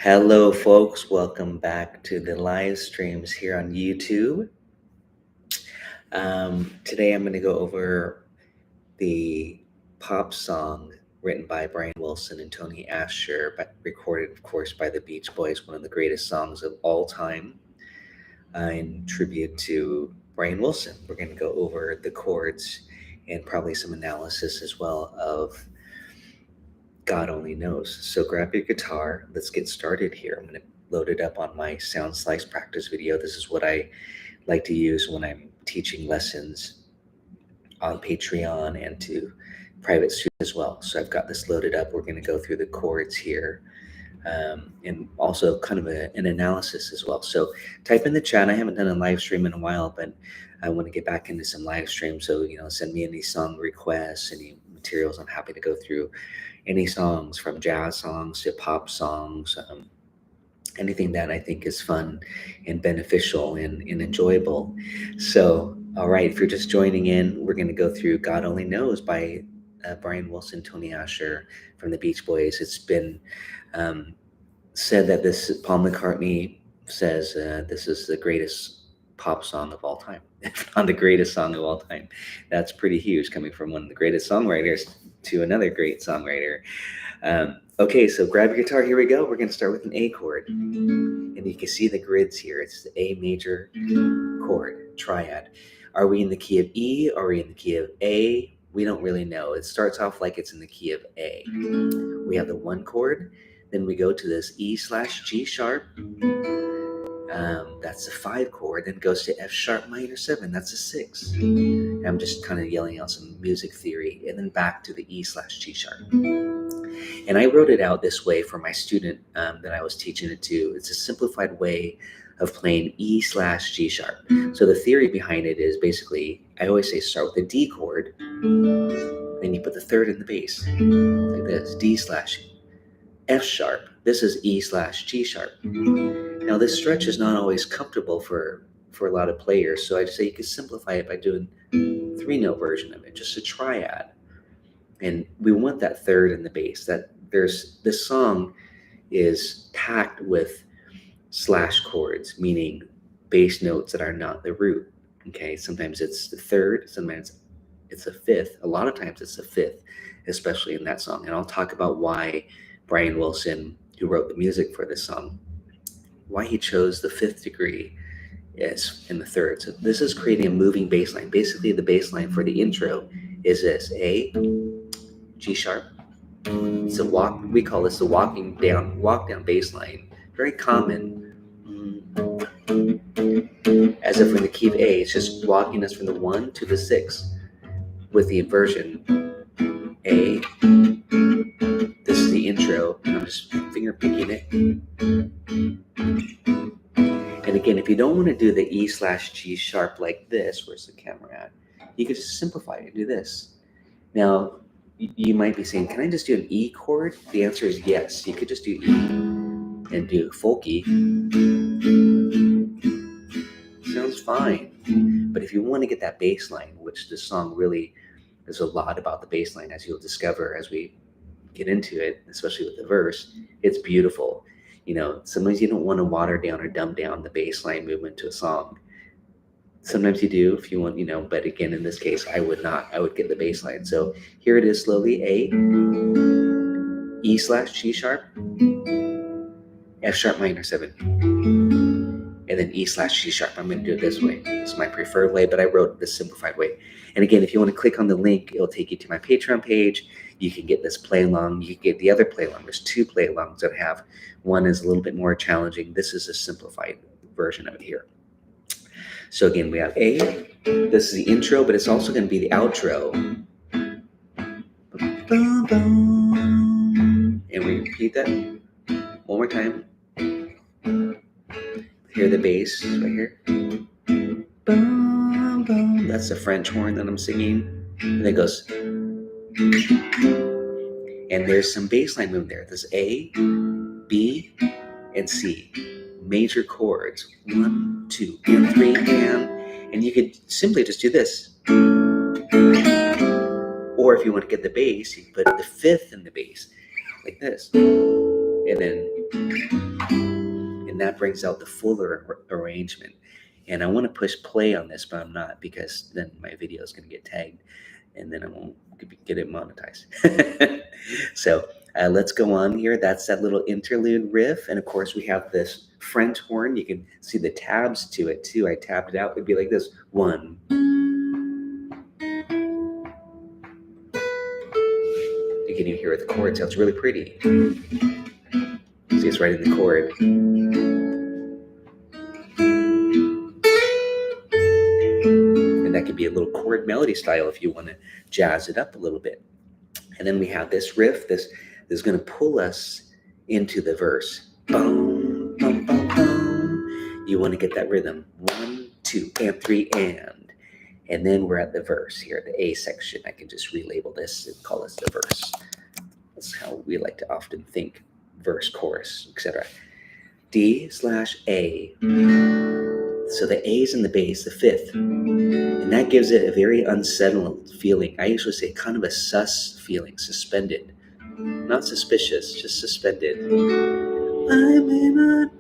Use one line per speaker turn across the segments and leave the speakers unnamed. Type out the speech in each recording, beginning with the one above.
Hello, folks. Welcome back to the live streams here on YouTube. Today I'm going to go over the pop song written by Brian Wilson and Tony Asher, but recorded, of course, by the Beach Boys, one of the greatest songs of all time, in tribute to Brian Wilson. We're going to go over the chords and probably some analysis as well of God Only Knows. So grab your guitar. Let's get started here. I'm going to load it up on my Sound Slice practice video. This is what I like to use when I'm teaching lessons on Patreon and to private students as well. So I've got this loaded up. We're going to go through the chords here, and also kind of an analysis as well. So type in the chat. I haven't done a live stream in a while, but I want to get back into some live streams. So, send me any song requests, any materials. I'm happy to go through any songs, from jazz songs to pop songs, anything that I think is fun and beneficial and enjoyable. So, all right, if you're just joining in, we're going to go through God Only Knows by Brian Wilson, Tony Asher from the Beach Boys. It's been said that Paul McCartney says this is the greatest pop song of all time, if not the greatest song of all time. That's pretty huge, coming from one of the greatest songwriters to another great songwriter. Okay, so grab your guitar. Here we go. We're going to start with an A chord. And you can see the grids here. It's the A major chord, triad. Are we in the key of E? Are we in the key of A? We don't really know. It starts off like it's in the key of A. We have the 1 chord. Then we go to this E/G sharp. That's the 5 chord. Then it goes to F sharp minor 7. That's a 6. I'm just kind of yelling out some music theory, and then back to the E/G sharp. And I wrote it out this way for my student that I was teaching it to. It's a simplified way of playing E/G sharp. So the theory behind it is basically, I always say start with the D chord, then you put the 3rd in the bass, like this, D/F sharp. This is E/G sharp. Now this stretch is not always comfortable for a lot of players, so I'd say you could simplify it by doing 3-note version of it, just a triad. And we want that 3rd in the bass. This song is packed with slash chords, meaning bass notes that are not the root. Okay, sometimes it's the 3rd, sometimes it's the 5th. A lot of times it's the 5th, especially in that song. And I'll talk about why Brian Wilson, who wrote the music for this song, why he chose the 5th degree is in the 3rd. So this is creating a moving bass line. Basically, the bass line for the intro is this: A, G sharp. It's a walk. We call this the walk down bass line. Very common. As if in the key of A, it's just walking us from the 1 to the 6 with the inversion. A. This is the intro, and I'm just finger picking it. And again, if you don't want to do the E/G sharp like this, where's the camera at? You could just simplify it and do this. Now, you might be saying, can I just do an E chord? The answer is yes. You could just do E and do folky. Sounds fine. But if you want to get that bass line, which this song really is a lot about the bass line, as you'll discover as we get into it, especially with the verse, it's beautiful. Sometimes you don't want to water down or dumb down the bass line movement to a song. Sometimes you do if you want, but again, in this case, I would not. I would get the bass line. So here it is slowly: A, E/G sharp, F sharp minor 7, and then E/G sharp. I'm going to do it this way. It's my preferred way, but I wrote the simplified way. And again, if you want to click on the link, it'll take you to my Patreon page. You can get this play along. You can get the other play along. There's 2 play alongs that I have. One is a little bit more challenging. This is a simplified version of it here. So again, we have A. This is the intro, but it's also going to be the outro. And we repeat that one more time. Hear the bass right here. That's the French horn that I'm singing. And it goes. And there's some bass line movement there. There's A, B, and C. Major chords. 1, 2, and 3, and you could simply just do this. Or if you want to get the bass, you can put the 5th in the bass, like this. And then And that brings out the fuller arrangement. And I want to push play on this, but I'm not, because then my video is going to get tagged and then I won't get it monetized. So let's go on here. That's that little interlude riff. And of course we have this French horn. You can see the tabs to it too. I tabbed it out. It'd be like this. 1. You can even hear the chord sounds really pretty. See, it's right in the chord. And that could be a little chord melody style if you want to jazz it up a little bit. And then we have this riff. This is going to pull us into the verse. Boom, boom, boom, boom. You want to get that rhythm. 1, 2, and 3, and then we're at the verse here, the A section. I can just relabel this and call this the verse. That's how we like to often think: verse, chorus, etc. D/A. So the A is in the bass, the fifth, and that gives it a very unsettled feeling. I usually say kind of a sus feeling, suspended, not suspicious, just suspended.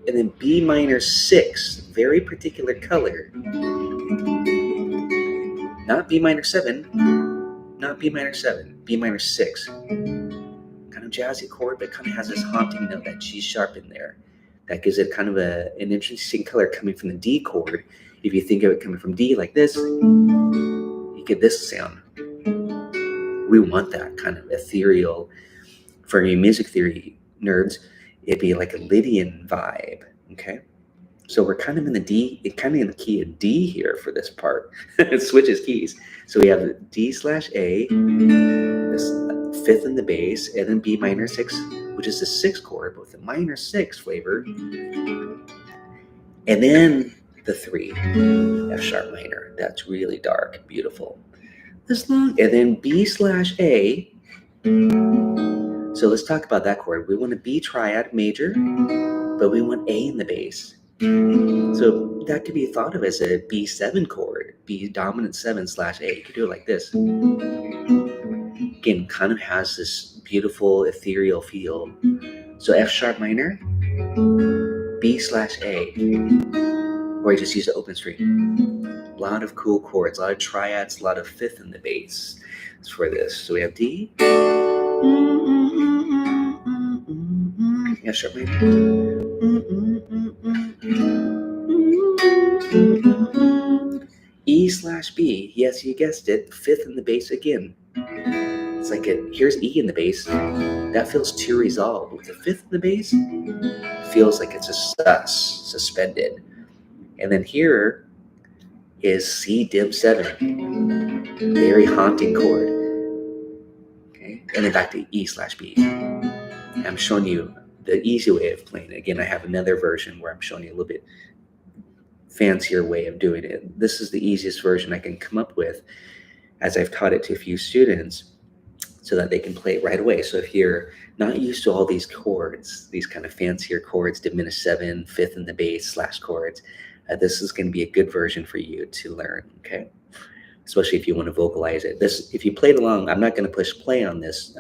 And then B minor 6, very particular color. Not B minor 7, not B minor 7, B minor 6. Kind of jazzy chord, but kind of has this haunting note, that G sharp in there. That gives it kind of an interesting color coming from the D chord. If you think of it coming from D like this, you get this sound. We want that kind of ethereal. For you music theory nerds, it'd be like a Lydian vibe, okay? So we're kind of in the D, kind of in the key of D here for this part. It switches keys. So we have D/A, this fifth in the bass, and then B minor 6, which is the 6th chord, but with the minor 6 flavor. And then the 3, F sharp minor. That's really dark, beautiful. And then B/A. So let's talk about that chord. We want a B triad major, but we want A in the bass. So that could be thought of as a B7 chord, B dominant 7/A. You could do it like this. Again, kind of has this beautiful ethereal feel. So F sharp minor, B/A, or you just use the open string. A lot of cool chords, a lot of triads, a lot of fifth in the bass for this. So we have D, F sharp minor, E/B. Yes, you guessed it, fifth in the bass again. It's like here's E in the bass. That feels too resolved. With the fifth in the bass, it feels like it's a suspended. And then here is C dim 7. Very haunting chord. Okay, and then back to E/B. I'm showing you the easy way of playing it. Again, I have another version where I'm showing you a little bit fancier way of doing it. This is the easiest version I can come up with, as I've taught it to a few students, so that they can play it right away. So if you're not used to all these chords, these kind of fancier chords, diminished 7, fifth in the bass / chords, this is going to be a good version for you to learn, okay? Especially if you want to vocalize it. If you played along, I'm not going to push play on this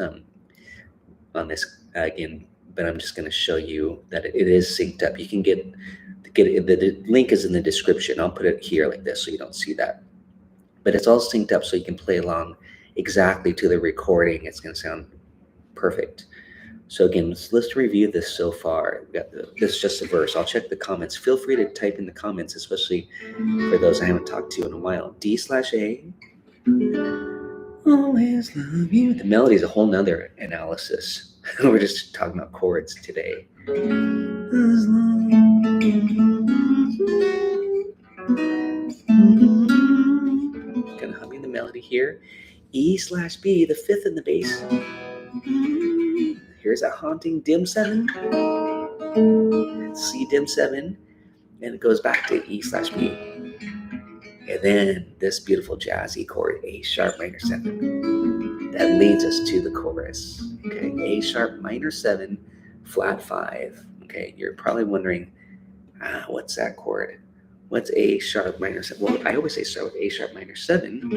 again, but I'm just going to show you that it is synced up. You can get it, the link is in the description. I'll put it here like this so you don't see that. But it's all synced up so you can play along exactly to the recording. It's going to sound perfect. So again, let's review this so far. We got this is just a verse. I'll check the comments. Feel free to type in the comments, especially for those I haven't talked to in a while. D/A. Always love you. The melody is a whole nother analysis. We're just talking about chords today. Gonna hum in the melody here. E/B, the fifth in the bass. Here's a haunting dim 7, C dim 7, and it goes back to E/B. And then this beautiful jazzy chord, A sharp minor 7, that leads us to the chorus. Okay, A sharp minor 7, flat 5. Okay, you're probably wondering, what's that chord? What's A sharp minor 7? Well, I always say start with A sharp minor 7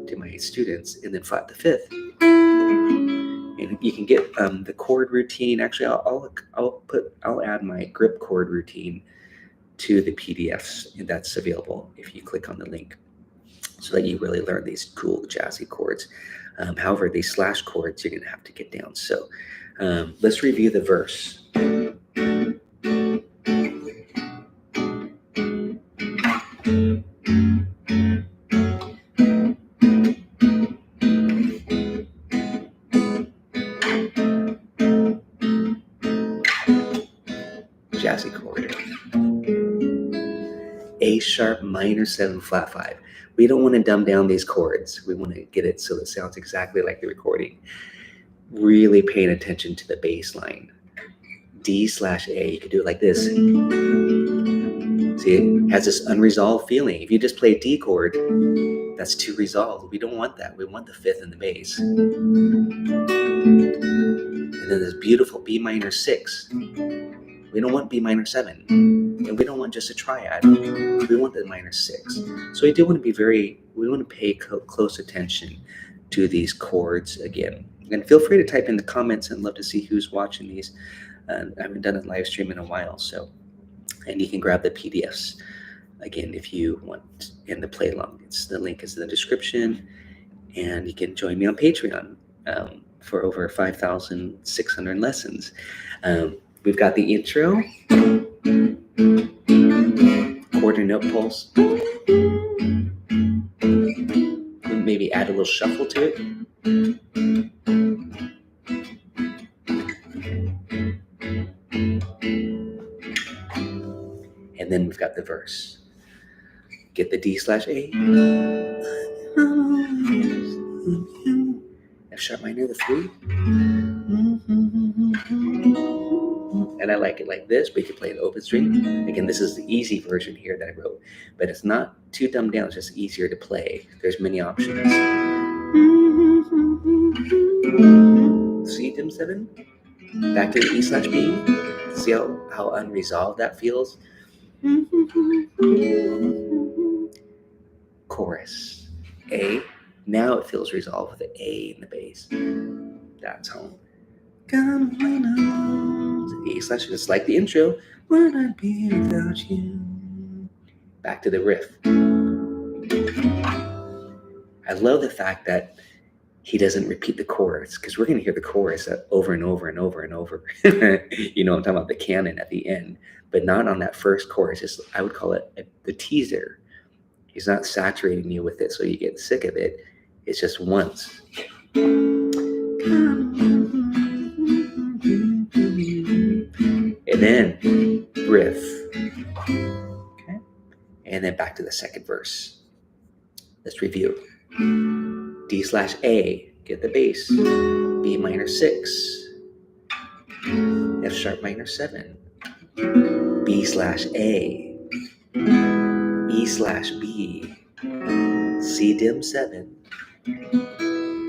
to my students, and then flat the fifth. And you can get the chord routine. Actually, I'll add my grip chord routine to the PDFs that's available if you click on the link, so that you really learn these cool jazzy chords. However, these slash chords you're gonna have to get down. So let's review the verse. Jazzy chord. A sharp minor 7 flat 5. We don't want to dumb down these chords. We want to get it so it sounds exactly like the recording. Really paying attention to the bass line. D/A. You could do it like this. See, it has this unresolved feeling. If you just play a D chord, that's too resolved. We don't want that. We want the fifth in the bass. And then this beautiful B minor 6. We don't want B minor 7. And we don't want just a triad. We want the minor 6. So we do want to we want to pay close attention to these chords again. And feel free to type in the comments, and love to see who's watching these. I haven't done a live stream in a while, so, and you can grab the PDFs again if you want in the play along. The link is in the description, and you can join me on Patreon for over 5,600 lessons. We've got the intro, quarter note pulse, maybe add a little shuffle to it. And then we've got the verse. Get the D/A. F sharp minor, the 3. And I like it like this, but you can play an open string. Again, this is the easy version here that I wrote, but it's not too dumbed down. It's just easier to play. There's many options. C dim 7. Back to the E/B. See how unresolved that feels? Chorus. A. Now it feels resolved with the A in the bass. That's home. E/, just like the intro. Would I be without you? Back to the riff. I love the fact that he doesn't repeat the chorus, because we're going to hear the chorus over and over and over and over. You know, I'm talking about the canon at the end, but not on that first chorus. I would call it the teaser. He's not saturating you with it so you get sick of it. It's just once. And then riff. Okay. And then back to the second verse. Let's review. D/A, get the bass. B minor 6. F sharp minor 7. B/A. E/B. C dim 7.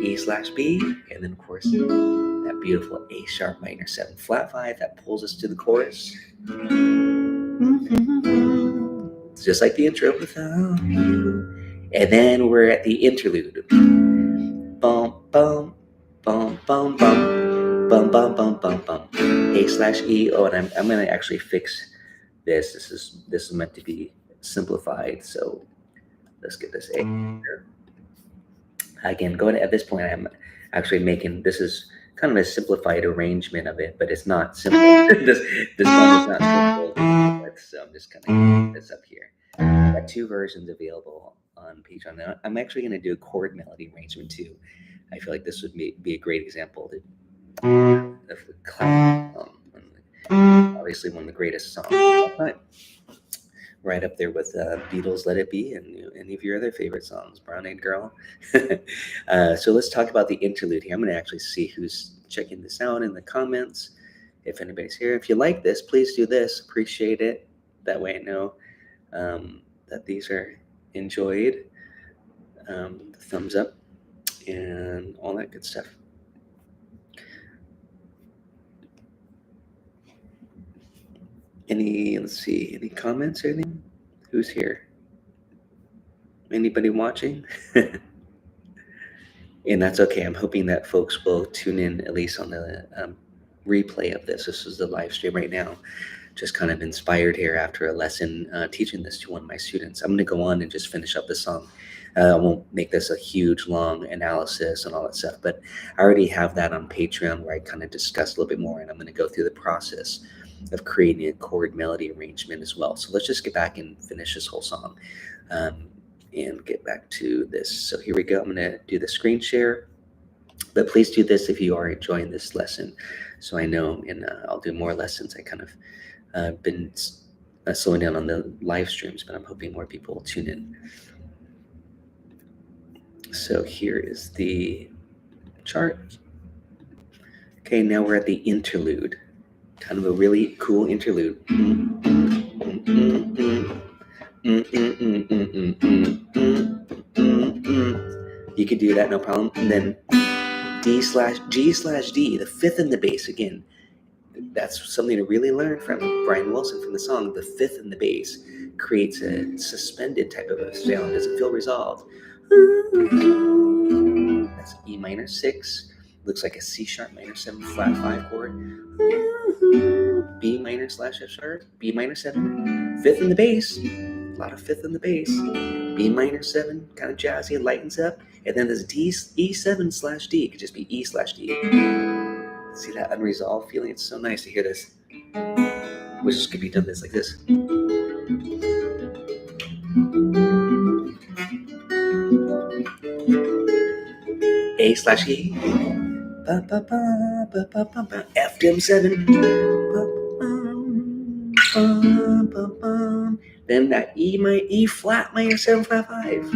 E/B. And then, of course, that beautiful A sharp minor 7 flat 5 that pulls us to the chorus. It's just like the intro. Without you. And then we're at the interlude. Bum, bum, bum, bum, bum, bum, bum, bum, bum, bum. A/E. Oh, and I'm going to actually fix this. This is meant to be simplified. So let's get this A here. Again, at this point, I'm actually making, this is kind of a simplified arrangement of it, but it's not simple. this one is not simple. So I'm just going to get this up here. I've got 2 versions available on Patreon. Now, I'm actually going to do a chord melody arrangement too. I feel like this would be a great example of obviously one of the greatest songs of all time. Right up there with Beatles' Let It Be and any of your other favorite songs, Brown Eyed Girl. So let's talk about the interlude here. I'm going to actually see who's checking this out in the comments. If anybody's here, if you like this, please do this. Appreciate it. That way I know that these are enjoyed. Thumbs up and all that good stuff. Let's see, any comments or anything? Who's here? Anybody watching? And that's okay. I'm hoping that folks will tune in at least on the replay of this. This is the live stream right now. Just kind of inspired here after a lesson teaching this to one of my students. I'm going to go on and just finish up the song. I won't make this a huge, long analysis and all that stuff, but I already have that on Patreon where I kind of discuss a little bit more, and I'm going to go through the process of creating a chord melody arrangement as well. So let's just get back and finish this whole song and get back to this. So here we go. I'm going to do the screen share, but please do this if you are enjoying this lesson. So I know, and I'll do more lessons. I kind of been slowing down on the live streams, but I'm hoping more people will tune in. So here is the chart. Okay, now we're at the interlude. Kind of a really cool interlude. You could do that, no problem. And then G/G/D, the fifth in the bass again. That's something to really learn from Brian Wilson from the song. The fifth in the bass creates a suspended type of a sound. Doesn't feel resolved. That's E minor 6. Looks like a C sharp minor 7 flat 5 chord. B minor /F sharp. B minor 7. Fifth in the bass. A lot of fifth in the bass. B minor 7, kind of jazzy, it lightens up. And then this E7/D. It could just be E/D. See that unresolved feeling? It's so nice to hear this. Which could be done like this. A/E. F dim 7. Then that E flat minor 7 flat 5.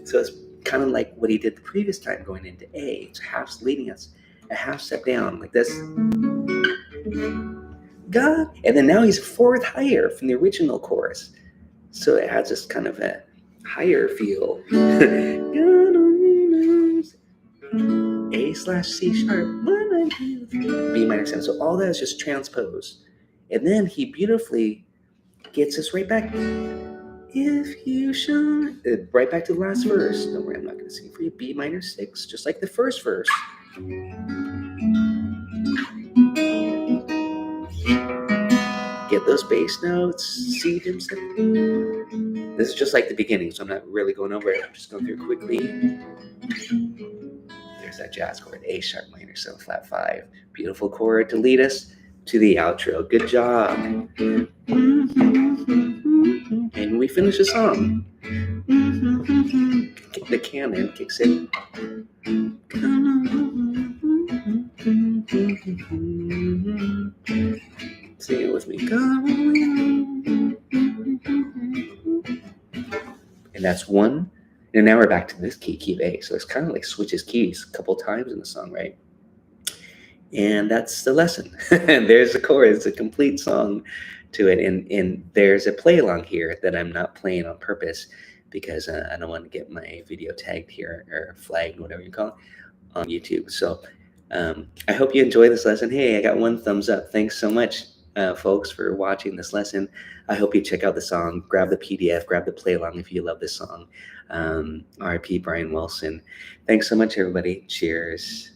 So it's kind of like what he did the previous time going into A. It's half leading us a half step down like this. God, and then now he's a fourth higher from the original chorus. So it has this kind of a higher feel. A/C sharp, B minor 7. So all that is just transposed. And then he beautifully gets us right back. If you shine, right back to the last verse. Don't worry, I'm not going to sing for you. B minor 6, just like the first verse. Get those bass notes, C dim 7. This is just like the beginning, so I'm not really going over it. I'm just going through quickly. There's that jazz chord, A sharp minor 7 flat 5. Beautiful chord to lead us to the outro. Good job. And we finish the song. The canon kicks in. Sing it with me. And that's one. And now we're back to this key of A. So it's kind of like switches keys a couple times in the song, right? And that's the lesson. There's the chorus, a complete song to it. And there's a play along here that I'm not playing on purpose because I don't want to get my video tagged here or flagged, whatever you call it, on YouTube. So I hope you enjoy this lesson. Hey, I got one thumbs up. Thanks so much, folks, for watching this lesson. I hope you check out the song, grab the PDF, grab the play along if you love this song. R.I.P. Brian Wilson. Thanks so much, everybody. Cheers.